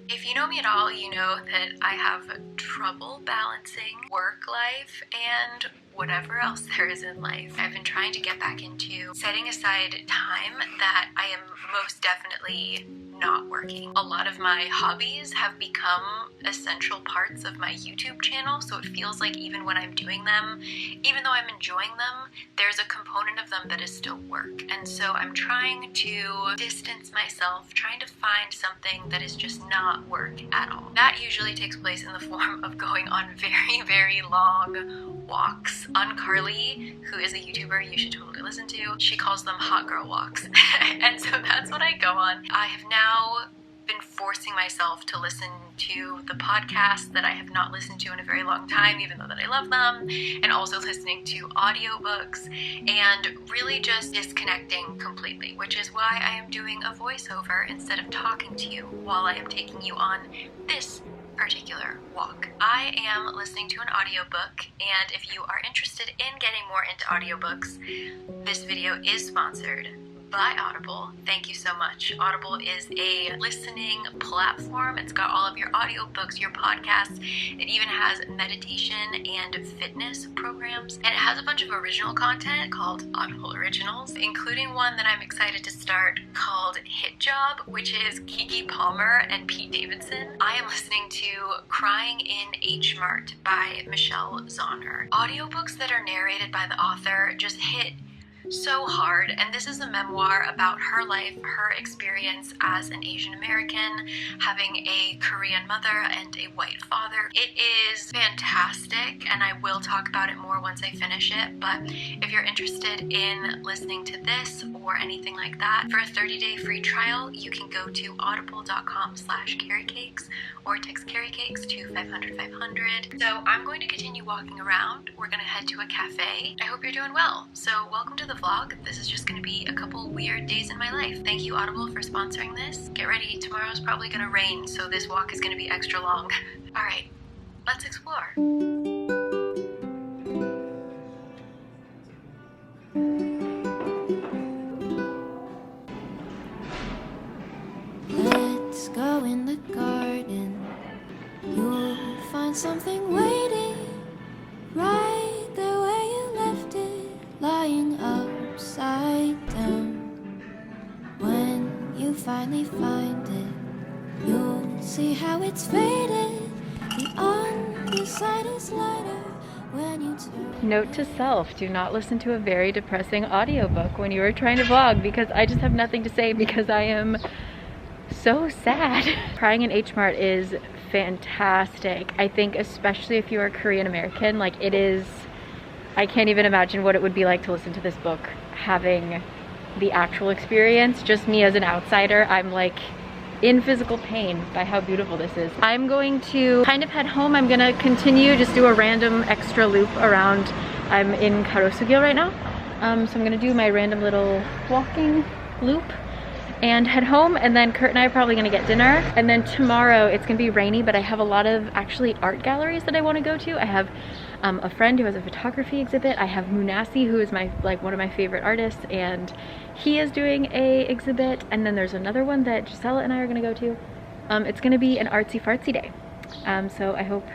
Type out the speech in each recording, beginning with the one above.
If you know me at all, you know that I have trouble balancing work life and whatever else there is in life. I've been trying to get back into setting aside time that I am most definitely not working. A lot of my hobbies have become essential parts of my YouTube channel, so it feels like even when I'm doing them, even though I'm enjoying them, there's a component of them that is still work. And so I'm trying to distance myself, trying to find something that is just not work at all. That usually takes place in the form of going on very, very long walks. On Carly, who is a YouTuber you should totally listen to, she calls them hot girl walks. And so that's what I go on. I have now been forcing myself to listen to the podcasts that I have not listened to in a very long time, even though that I love them, and also listening to audiobooks and really just disconnecting completely, which is why I am doing a voiceover instead of talking to you while I am taking you on this particular walk. I am listening to an audiobook, and if you are interested in getting more into audiobooks, this video is sponsored by Audible. Thank you so much. Audible is a listening platform. It's got all of your audiobooks, your podcasts. It even has meditation and fitness programs. And it has a bunch of original content called Audible Originals, including one that I'm excited to start called Hit Job, which is Keke Palmer and Pete Davidson. I am listening to Crying in H Mart by Michelle Zauner. Audiobooks that are narrated by the author just hit so hard, and this is a memoir about her life, her experience as an Asian American, having a Korean mother and a white father. It is fantastic, and I will talk about it more once I finish it, but if you're interested in listening to this or anything like that, for a 30-day free trial, you can go to audible.com/caricakes or text caricakes to 500-500. So I'm going to continue walking around. We're going to head to a cafe. I hope you're doing well. So welcome to the vlog. This is just going to be a couple weird days in my life. Thank you, Audible, for sponsoring this. Get ready. Tomorrow's probably going to rain, so this walk is going to be extra long. All right, let's explore. Let's go in the garden. You'll find something waiting right there where you left it, lying upside down. When you finally find it, you'll see how it's faded. The underside is lighter when you turn. Note to self, do not listen to a very depressing audiobook when you are trying to vlog, because I just have nothing to say because I am so sad. Crying in H Mart is fantastic. I think especially if you are Korean American, like it is, I can't even imagine what it would be like to listen to this book having the actual experience. Just me as an outsider, I'm like in physical pain by how beautiful this is. I'm going to kind of head home. I'm gonna continue, just do a random extra loop around. I'm in Karosugil right now. So I'm gonna do my random little walking loop and head home, and then Kurt and I are probably gonna get dinner. And then tomorrow it's gonna be rainy, but I have a lot of actually art galleries that I wanna go to. I have a friend who has a photography exhibit. I have Munasi, who is one of my favorite artists, and he is doing a exhibit. And then there's another one that Gisela and I are gonna go to. It's gonna be an artsy fartsy day. So I hope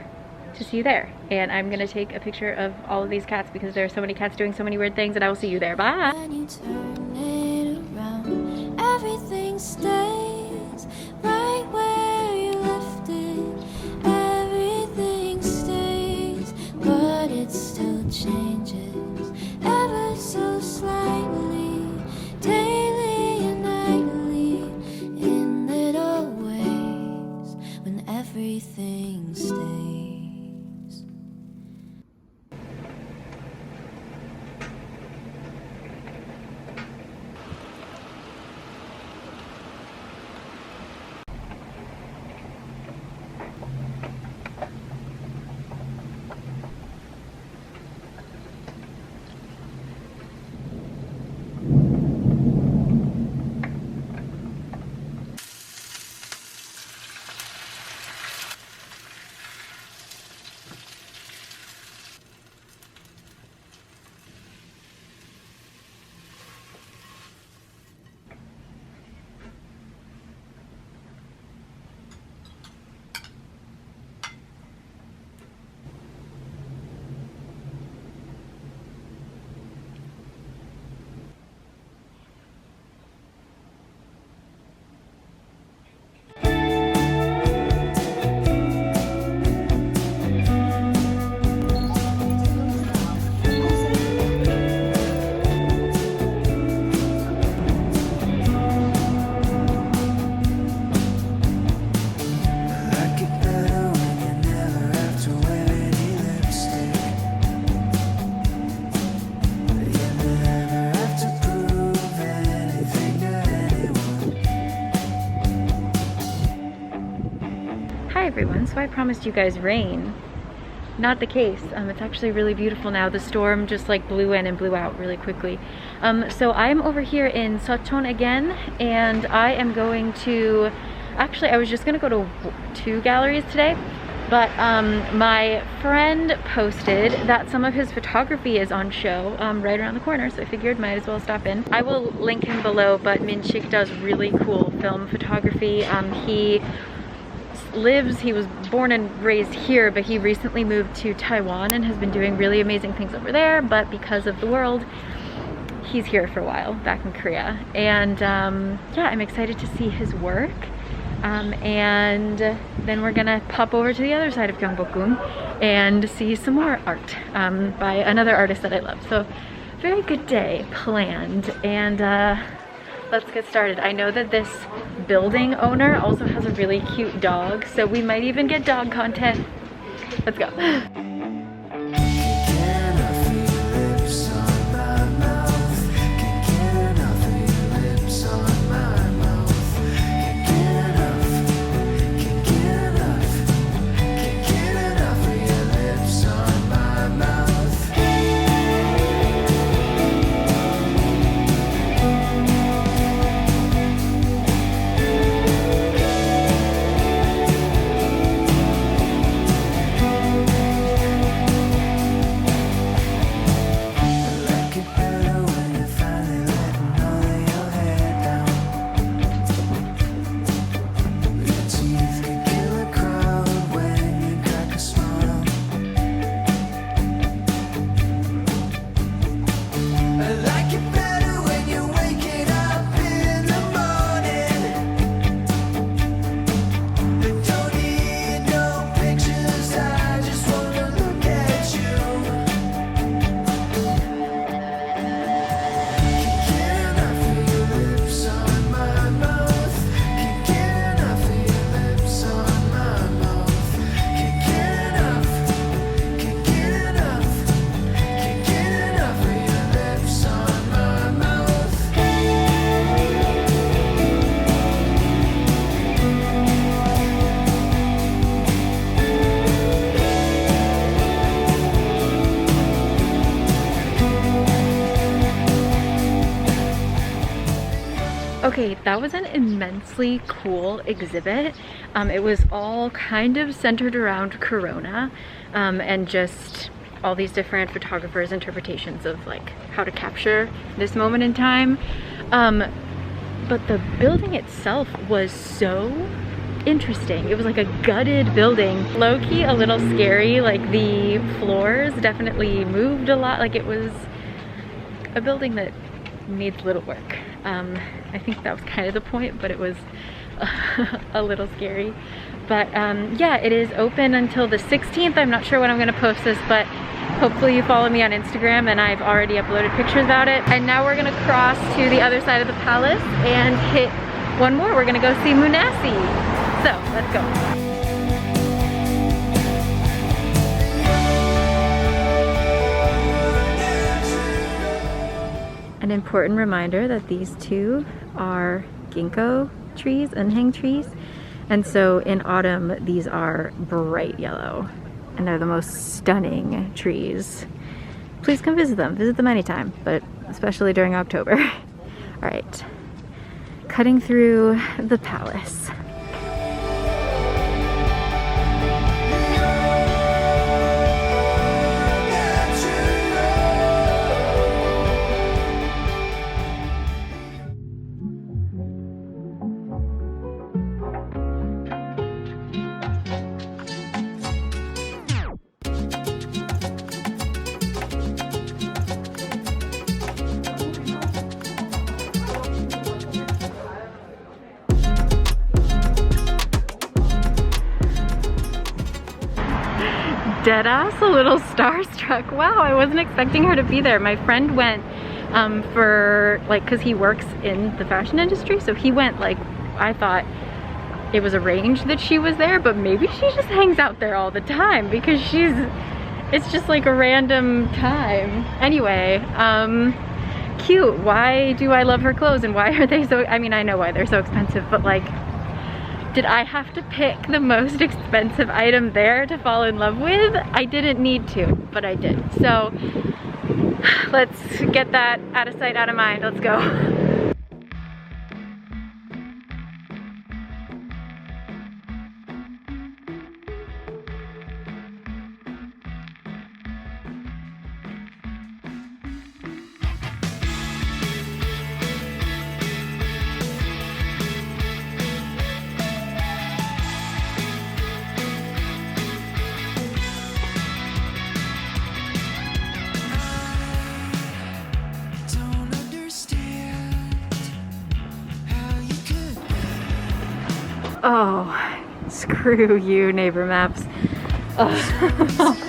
to see you there. And I'm gonna take a picture of all of these cats because there are so many cats doing so many weird things, and I will see you there. Bye. When you turn it around, everything stays right where you left it. Everything stays, but it still changes ever so slightly, daily and nightly, in little ways, when everything stays. everyone. So I promised you guys rain. Not the case. It's actually really beautiful now. The storm just like blew in and blew out really quickly. So I'm over here in Seoul again, and I am going to, actually I was just gonna go to 2 galleries today, but my friend posted that some of his photography is on show right around the corner, so I figured might as well stop in. I will link him below, but Minchik does really cool film photography. He was born and raised here, but he recently moved to Taiwan and has been doing really amazing things over there, but because of the world, he's here for a while, back in Korea. And yeah, I'm excited to see his work. And then we're gonna pop over to the other side of Gyeongbokgung and see some more art by another artist that I love. So very good day planned, and let's get started. I know that this building owner also has a really cute dog, so we might even get dog content. Let's go. Okay, that was an immensely cool exhibit. It was all kind of centered around Corona and just all these different photographers' interpretations of like how to capture this moment in time. But the building itself was so interesting. It was like a gutted building. Low-key a little scary, like the floors definitely moved a lot. Like it was a building that needs little work. I think that was kind of the point, but it was a little scary. But yeah, it is open until the 16th. I'm not sure when I'm gonna post this, but hopefully you follow me on Instagram, and I've already uploaded pictures about it. And now we're gonna cross to the other side of the palace and hit one more. We're gonna go see Munasi. So let's go. An important reminder that these two are ginkgo trees, unhang trees, and so in autumn these are bright yellow, and they're the most stunning trees. Please come visit them anytime, but especially during October. All right, cutting through the palace. Deadass, a little starstruck. Wow, I wasn't expecting her to be there. My friend went for like, cause he works in the fashion industry, so he went like, I thought it was arranged that she was there, but maybe she just hangs out there all the time because it's just like a random time. Anyway, cute. Why do I love her clothes, and why are they so, I mean, I know why they're so expensive, but like, Did I have to pick the most expensive item there to fall in love with? I didn't need to, but I did. So let's get that out of sight, out of mind. Let's go. Oh, screw you, neighbor maps. Oh.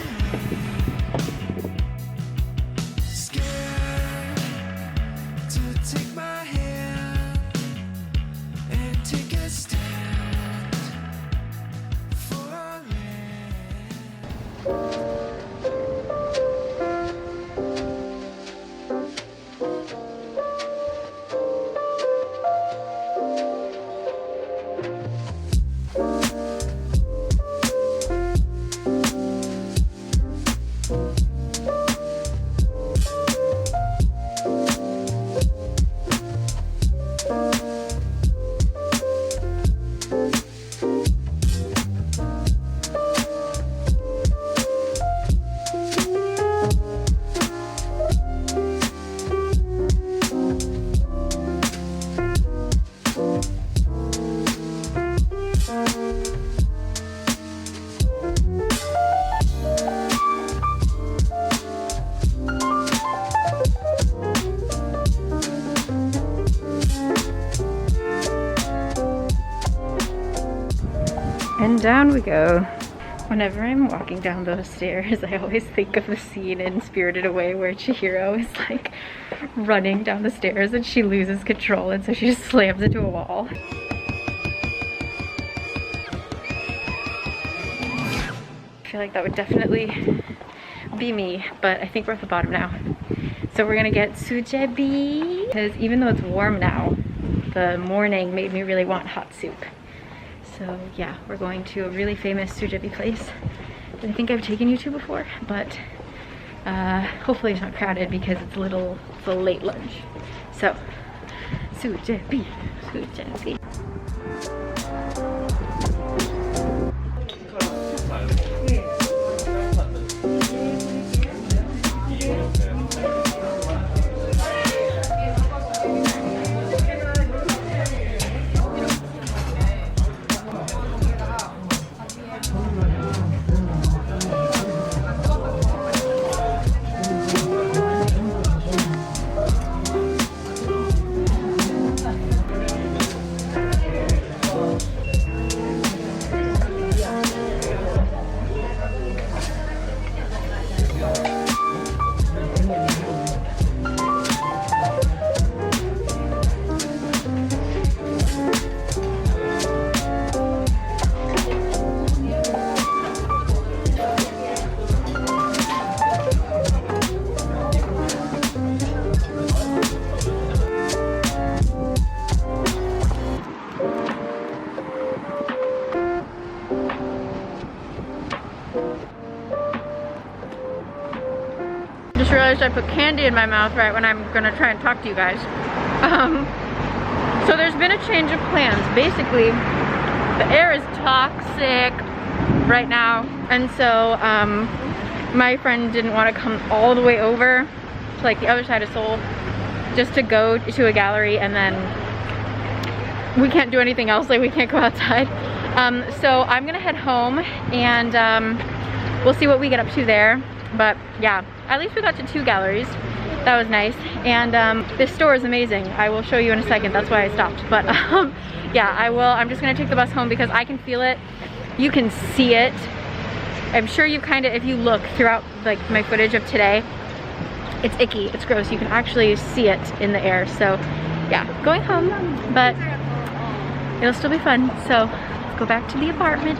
And down we go. Whenever I'm walking down those stairs, I always think of the scene in Spirited Away where Chihiro is like running down the stairs and she loses control and so she just slams into a wall. I feel like that would definitely be me, but I think we're at the bottom now. So we're gonna get sujebi, because even though it's warm now, the morning made me really want hot soup. So yeah, we're going to a really famous sujebi place that I think I've taken you to before, but hopefully it's not crowded because it's a late lunch. So, sujebi, sujebi. Just realized I put candy in my mouth right when I'm gonna try and talk to you guys. So there's been a change of plans. Basically, the air is toxic right now, and so my friend didn't want to come all the way over to like the other side of Seoul just to go to a gallery, and then we can't do anything else, like we can't go outside. So I'm gonna head home and we'll see what we get up to there. But yeah, at least we got to 2 galleries. That was nice. And this store is amazing. I will show you in a second. That's why I stopped. But yeah, I'm just gonna take the bus home because I can feel it. You can see it. I'm sure you kind of, if you look throughout like my footage of today, it's icky, it's gross. You can actually see it in the air. So yeah, going home, but it'll still be fun. So let's go back to the apartment.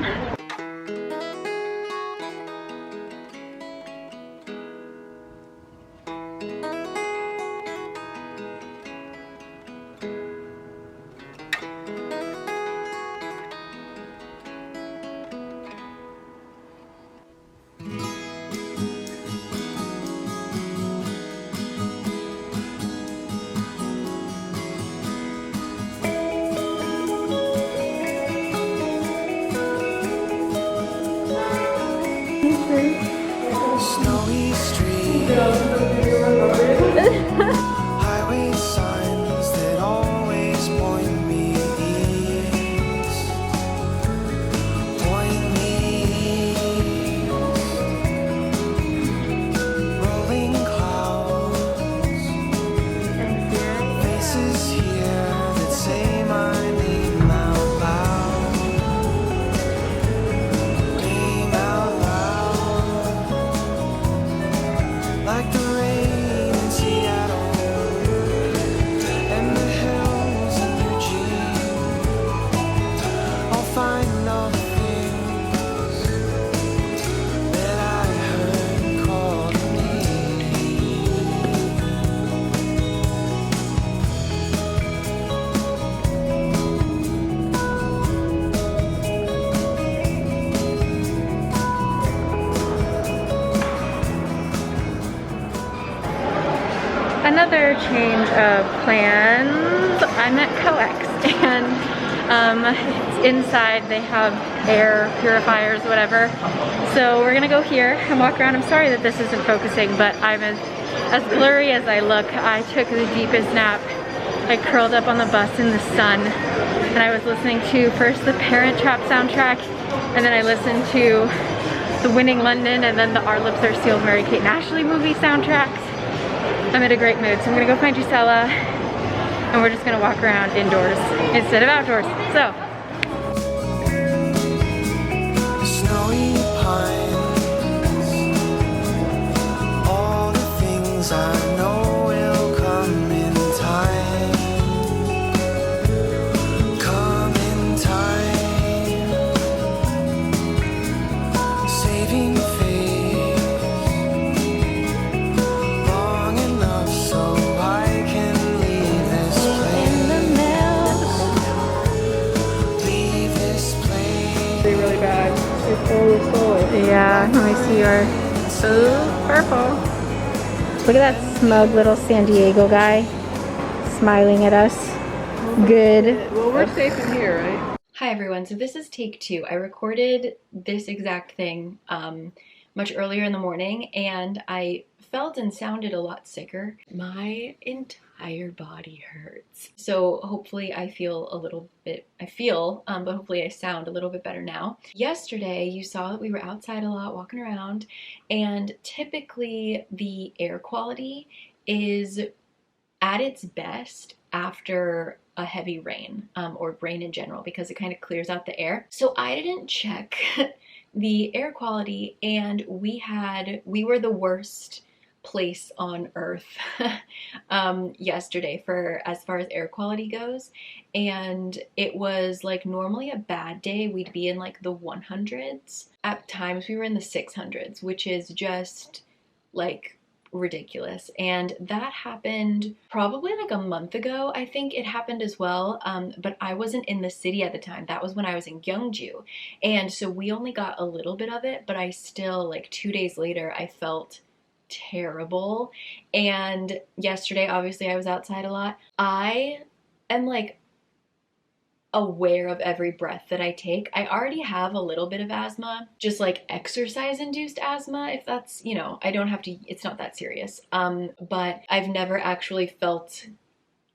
another change of plans. I'm at Coex and it's inside. They have air purifiers, whatever. So we're gonna go here and walk around. I'm sorry that this isn't focusing, but I'm as blurry as I look. I took the deepest nap. I curled up on the bus in the sun and I was listening to first the Parent Trap soundtrack, and then I listened to the Winning London, and then the Our Lips Are Sealed Mary-Kate and Ashley movie soundtracks. I'm in a great mood, so I'm gonna go find Gisela and we're just gonna walk around indoors instead of outdoors. So. Snowy pines, all the things I know will come in time. Come in time, saving face long enough so I can leave this place. Leave this place. Really bad. Yeah, let me see your. Ooh, purple. Look at that smug little San Diego guy smiling at us. Good. Well, we're safe in here, right? Hi everyone, so this is take 2. I recorded this exact thing much earlier in the morning and I felt and sounded a lot sicker. My entire body hurts. So hopefully I feel a little bit, but hopefully I sound a little bit better now. Yesterday you saw that we were outside a lot walking around, and typically the air quality is at its best after a heavy rain, or rain in general, because it kind of clears out the air. So I didn't check the air quality, and we were the worst place on earth yesterday for as far as air quality goes. And it was like, normally a bad day we'd be in like the 100s. At times we were in the 600s, which is just like ridiculous. And that happened probably like a month ago. I think it happened as well, but I wasn't in the city at the time. That was when I was in Gyeongju, and so we only got a little bit of it, but I still, like 2 days later, I felt terrible. And yesterday, obviously I was outside a lot. I am like aware of every breath that I take. I already have a little bit of asthma, just like exercise induced asthma, if that's, you know, I don't have to, it's not that serious. But I've never actually felt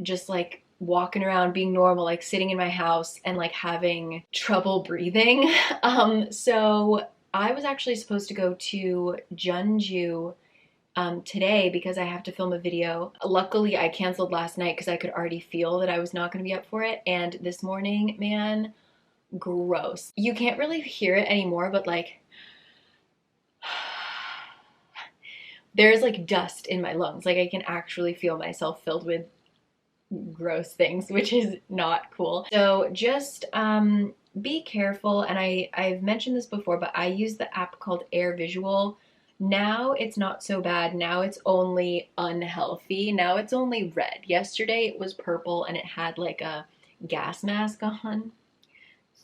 just like walking around being normal, like sitting in my house and like having trouble breathing. So I was actually supposed to go to Jeonju today because I have to film a video. Luckily, I canceled last night because I could already feel that I was not going to be up for it. And this morning, man, gross. You can't really hear it anymore, but like, there's like dust in my lungs. Like I can actually feel myself filled with gross things, which is not cool. So just be careful. And I've mentioned this before, but I use the app called Air Visual. Now it's not so bad. Now it's only unhealthy. Now it's only red. Yesterday it was purple and it had like a gas mask on.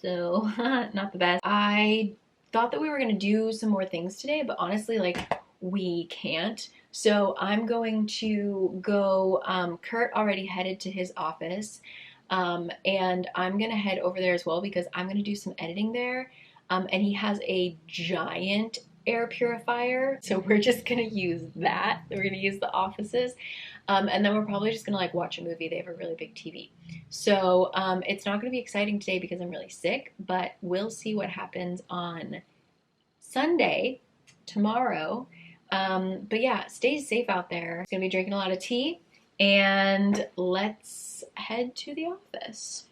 So not the best. I thought that we were going to do some more things today, but honestly, like, we can't. So I'm going to go, Kurt already headed to his office, and I'm going to head over there as well because I'm going to do some editing there. And he has a giant air purifier, so we're just gonna use that. We're gonna use the offices, and then we're probably just gonna like watch a movie. They have a really big TV, so it's not gonna be exciting today because I'm really sick, but we'll see what happens on Sunday, tomorrow. But yeah, stay safe out there. It's gonna be drinking a lot of tea, and let's head to the office.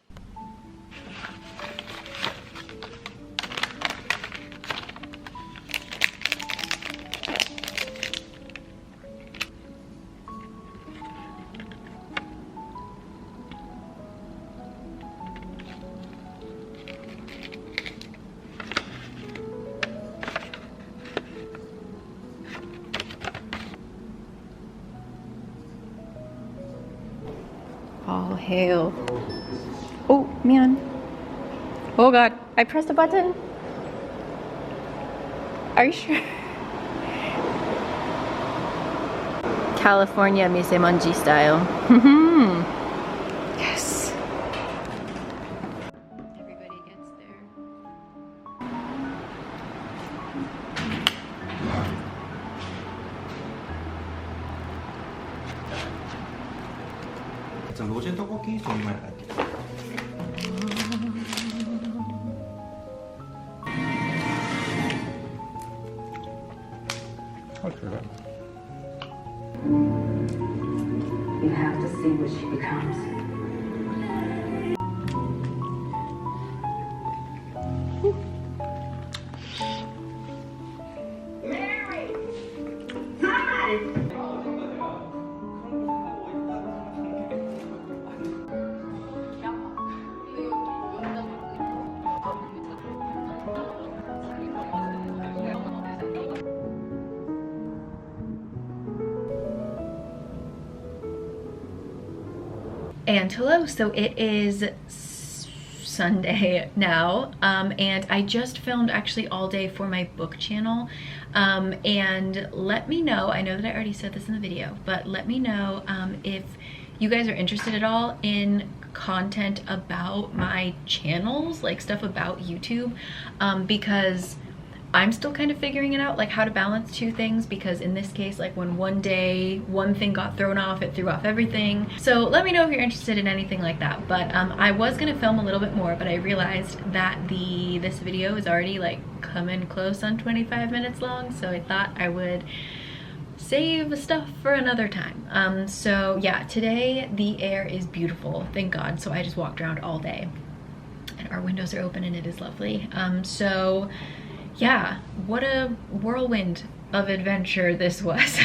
All hail. Oh, man. Oh, God. I pressed a button. Are you sure? California misemonji style. Yes. Everybody gets there. 로제 떡볶이 종류만 갈게요. You have to see what she becomes. And hello, so it is Sunday now, and I just filmed actually all day for my book channel, and let me know, I know that I already said this in the video, but let me know if you guys are interested at all in content about my channels, like stuff about YouTube, because I'm still kind of figuring it out, like how to balance two things, because in this case, like when one day one thing got thrown off, it threw off everything. So let me know if you're interested in anything like that. But I was gonna film a little bit more, but I realized that this video is already like coming close on 25 minutes long, so I thought I would save stuff for another time. So yeah, today the air is beautiful, thank God. So I just walked around all day and our windows are open and it is lovely. So yeah, what a whirlwind of adventure this was.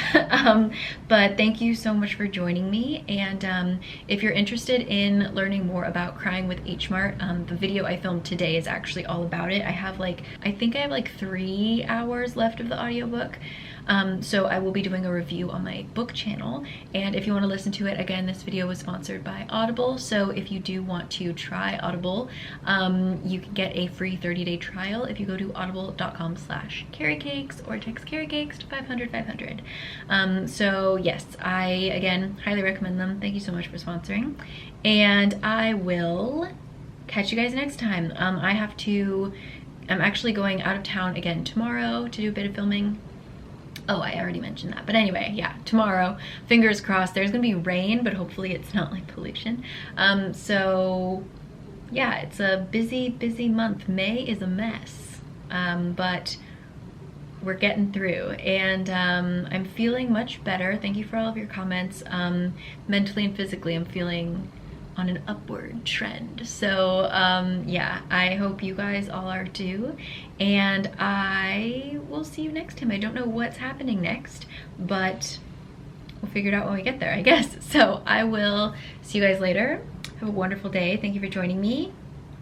But thank you so much for joining me, and if you're interested in learning more about crying with H-Mart, the video I filmed today is actually all about it. I think I have like 3 hours left of the audiobook. So I will be doing a review on my book channel, and if you want to listen to it, again, this video was sponsored by Audible, so if you do want to try Audible, you can get a free 30-day trial if you go to audible.com/caricakes or text caricakes to 500-500. So yes, I again highly recommend them. Thank you so much for sponsoring, and I will catch you guys next time. I'm actually going out of town again tomorrow to do a bit of filming. Oh, I already mentioned that. But anyway, yeah, tomorrow, fingers crossed, there's gonna be rain, but hopefully it's not like pollution. So yeah, it's a busy, busy month. May is a mess, but we're getting through, and I'm feeling much better. Thank you for all of your comments. Mentally and physically, I'm feeling on an upward trend. So yeah, I hope you guys all are too, and I will see you next time. I don't know what's happening next, but we'll figure it out when we get there, I guess. So I will see you guys later. Have a wonderful day. Thank you for joining me.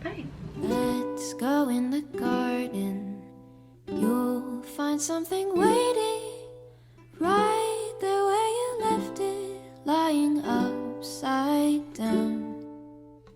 Bye. Let's go in the garden. You'll find something waiting right there where you left it, lying upside down.